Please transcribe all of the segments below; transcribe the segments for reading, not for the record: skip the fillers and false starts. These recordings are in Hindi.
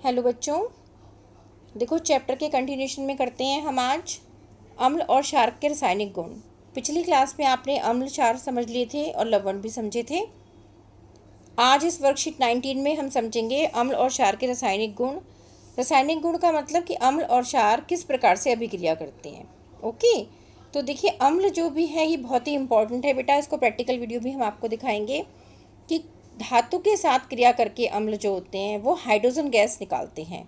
हेलो बच्चों, देखो चैप्टर के कंटिन्यूशन में करते हैं हम आज अम्ल और क्षार के रासायनिक गुण। पिछली क्लास में आपने अम्ल क्षार समझ लिए थे और लवण भी समझे थे। आज इस वर्कशीट 19 में हम समझेंगे अम्ल और क्षार के रासायनिक गुण। रासायनिक गुण का मतलब कि अम्ल और क्षार किस प्रकार से अभिक्रिया करते हैं। ओके, तो देखिए अम्ल जो भी है ये बहुत ही इंपॉर्टेंट है बेटा। इसको प्रैक्टिकल वीडियो भी हम आपको दिखाएंगे कि धातु के साथ क्रिया करके अम्ल जो होते हैं वो हाइड्रोजन गैस निकालते हैं।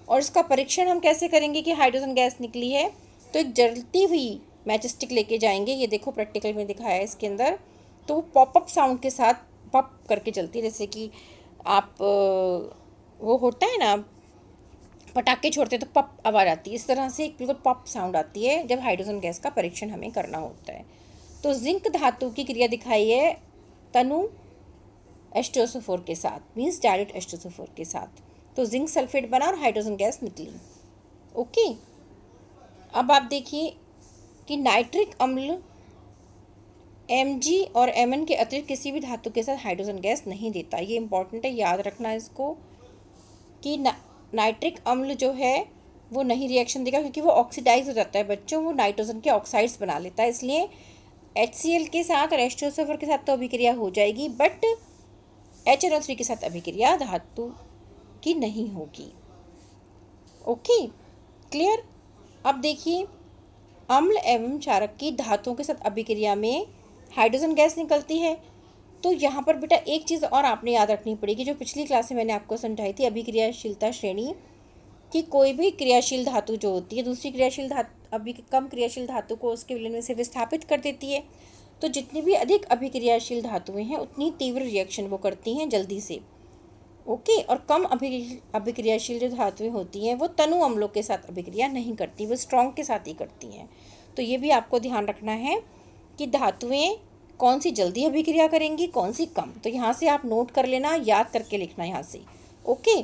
और इसका परीक्षण हम कैसे करेंगे कि हाइड्रोजन गैस निकली है। तो एक जलती हुई मैच स्टिक लेके जाएंगे, ये देखो प्रैक्टिकल में दिखाया है इसके अंदर। तो वो पॉपअप साउंड के साथ पप करके चलती है, जैसे कि आप वो होता है ना पटाखे छोड़ते हैं तो पप आवाज़ आती है, इस तरह से एक बिल्कुल पप साउंड आती है जब हाइड्रोजन गैस का परीक्षण हमें करना होता है। तो जिंक धातु की क्रिया दिखाई है तनु H2SO4 के साथ, मीन्स डायरेक्ट H2SO4 के साथ। तो जिंक सल्फेट बना और हाइड्रोजन गैस निकली। ओके, अब आप देखिए कि नाइट्रिक अम्ल Mg और Mn के अतिरिक्त किसी भी धातु के साथ हाइड्रोजन गैस नहीं देता। ये इंपॉर्टेंट है, याद रखना इसको कि नाइट्रिक अम्ल जो है वो नहीं रिएक्शन देगा क्योंकि वो ऑक्सीडाइज हो जाता है बच्चों, वो नाइट्रोजन के ऑक्साइड्स बना लेता है। इसलिए HCl के साथ और H2SO4 के साथ तो अभिक्रिया हो जाएगी, बट HNO3 के साथ अभिक्रिया धातु की नहीं होगी। Okay, clear. अब देखिए अम्ल एवं क्षारक की धातुओं के साथ अभिक्रिया में हाइड्रोजन गैस निकलती है। तो यहाँ पर बेटा एक चीज़ और आपने याद रखनी पड़ेगी, जो पिछली क्लास में मैंने आपको समझाई थी अभिक्रियाशीलता श्रेणी, कि कोई भी क्रियाशील धातु जो होती है दूसरी क्रियाशील धातु कम क्रियाशील धातु को उसके विलयन में से विस्थापित कर देती है। तो जितनी भी अधिक अभिक्रियाशील धातुएं हैं उतनी तीव्र रिएक्शन वो करती हैं जल्दी से। ओके, और कम अभिक्रियाशील जो धातुएं होती हैं वो तनु अम्लों के साथ अभिक्रिया नहीं करती, वो स्ट्रॉन्ग के साथ ही करती हैं। तो ये भी आपको ध्यान रखना है कि धातुएं कौन सी जल्दी अभिक्रिया करेंगी, कौन सी कम। तो यहाँ से आप नोट कर लेना, याद करके लिखना यहाँ से। ओके,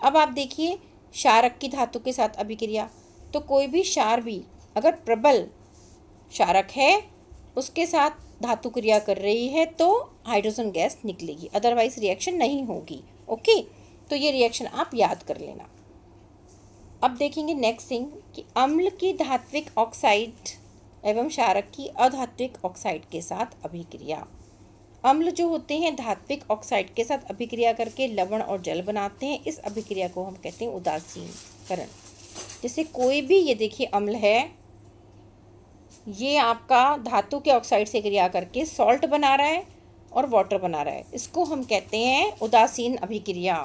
अब आप देखिए क्षारक की धातु के साथ अभिक्रिया। तो कोई भी क्षार भी अगर प्रबल क्षारक है उसके साथ धातु क्रिया कर रही है तो हाइड्रोजन गैस निकलेगी, अदरवाइज रिएक्शन नहीं होगी। ओके, तो ये रिएक्शन आप याद कर लेना। अब देखेंगे नेक्स्ट थिंग कि अम्ल की धात्विक ऑक्साइड एवं क्षारक की अधात्विक ऑक्साइड के साथ अभिक्रिया। अम्ल जो होते हैं धात्विक ऑक्साइड के साथ अभिक्रिया करके लवण और जल बनाते हैं। इस अभिक्रिया को हम कहते हैं उदासीनीकरण। जैसे कोई भी, ये देखिए अम्ल है, ये आपका धातु के ऑक्साइड से क्रिया करके सॉल्ट बना रहा है और वाटर बना रहा है, इसको हम कहते हैं उदासीन अभिक्रिया।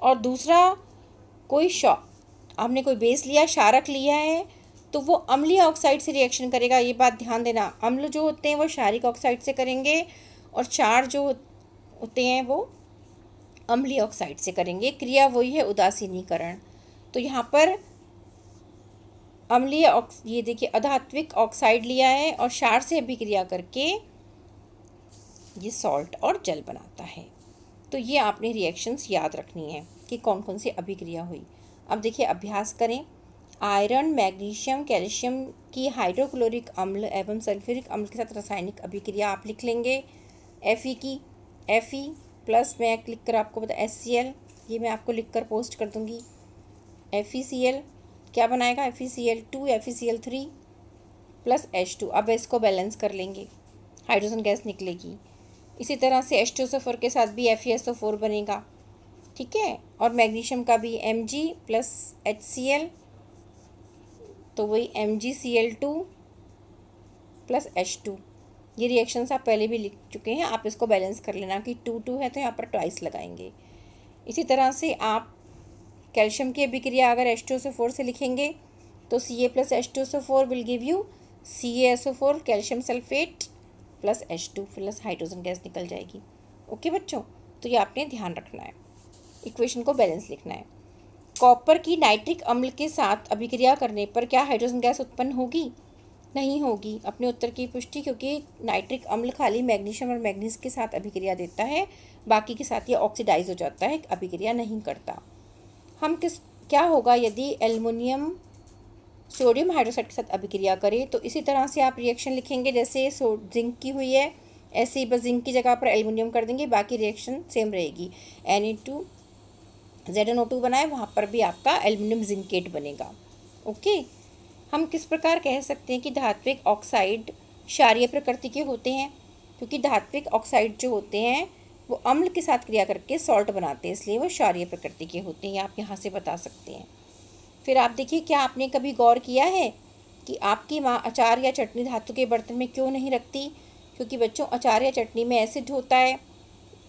और दूसरा, कोई हमने कोई बेस लिया, क्षारक लिया है, तो वो अम्लीय ऑक्साइड से रिएक्शन करेगा। ये बात ध्यान देना, अम्ल जो होते हैं वो क्षारिक ऑक्साइड से करेंगे और क्षार जो होते हैं वो अम्लीय ऑक्साइड से करेंगे। क्रिया वही है उदासीनीकरण। तो यहाँ पर अम्लीय ये देखिए अधात्विक ऑक्साइड लिया है और क्षार से अभिक्रिया करके ये सॉल्ट और जल बनाता है। तो ये आपने रिएक्शंस याद रखनी है कि कौन कौन सी अभिक्रिया हुई। अब देखिए अभ्यास करें। आयरन, मैग्नीशियम, कैल्शियम की हाइड्रोक्लोरिक अम्ल एवं सल्फ्यूरिक अम्ल के साथ रासायनिक अभिक्रिया आप लिख लेंगे। Fe की Fe प्लस मैं लिख कर आपको बता HCl, ये मैं आपको लिख कर पोस्ट कर दूँगी। FeCl क्या बनाएगा, FeCl2 FeCl3 प्लस H2। अब इसको बैलेंस कर लेंगे, हाइड्रोजन गैस निकलेगी। इसी तरह से H2SO4 के साथ भी FeSO4 बनेगा, ठीक है। और मैग्नीशियम का भी Mg प्लस HCl, तो वही MgCl2 प्लस H2। ये रिएक्शंस आप पहले भी लिख चुके हैं, आप इसको बैलेंस कर लेना कि 2 है तो यहाँ पर ट्वाइस लगाएंगे। इसी तरह से आप कैल्शियम की अभिक्रिया अगर H2SO4 से लिखेंगे तो Ca plus H2SO4 will give you CaSO4 calcium sulphate plus H2 plus hydrogen gas निकल जाएगी। ओके बच्चों, तो ये आपने ध्यान रखना है, इक्वेशन को बैलेंस लिखना है। कॉपर की नाइट्रिक अम्ल के साथ अभिक्रिया करने पर क्या हाइड्रोजन गैस उत्पन्न होगी? नहीं होगी। अपने उत्तर की पुष्टि, क्योंकि नाइट्रिक अम्ल खाली मैग्नीशियम और मैग्नीज के साथ अभिक्रिया देता है, बाकी के साथ ये ऑक्सीडाइज हो जाता है, अभिक्रिया नहीं करता। हम क्या होगा यदि एल्युमिनियम सोडियम हाइड्रोक्साइड के साथ अभिक्रिया करें? तो इसी तरह से आप रिएक्शन लिखेंगे जैसे जिंक की हुई है, ऐसे ही बस जिंक की जगह पर एल्युमिनियम कर देंगे, बाकी रिएक्शन सेम रहेगी। Na2 ZnO2 बनाए वहाँ पर भी आपका एल्युमिनियम जिंकेट बनेगा। ओके, हम किस प्रकार कह सकते हैं कि धात्विक ऑक्साइड क्षारीय प्रकृति के होते हैं, क्योंकि धात्विक ऑक्साइड जो होते हैं वो अम्ल के साथ क्रिया करके सॉल्ट बनाते हैं, इसलिए वो क्षारीय प्रकृति के होते हैं। आप यहाँ से बता सकते हैं। फिर आप देखिए, क्या आपने कभी गौर किया है कि आपकी माँ अचार या चटनी धातु के बर्तन में क्यों नहीं रखती? क्योंकि बच्चों, अचार या चटनी में एसिड होता है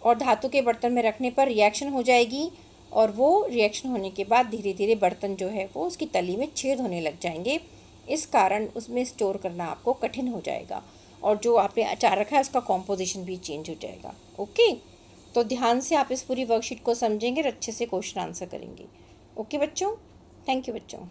और धातु के बर्तन में रखने पर रिएक्शन हो जाएगी, और वो रिएक्शन होने के बाद धीरे धीरे बर्तन जो है वो उसकी तली में छेद होने लग जाएंगे। इस कारण उसमें स्टोर करना आपको कठिन हो जाएगा, और जो आपने अचार रखा है उसका कॉम्पोजिशन भी चेंज हो जाएगा। ओके, तो ध्यान से आप इस पूरी वर्कशीट को समझेंगे और अच्छे से क्वेश्चन आंसर करेंगे। ओके बच्चों, थैंक यू बच्चों।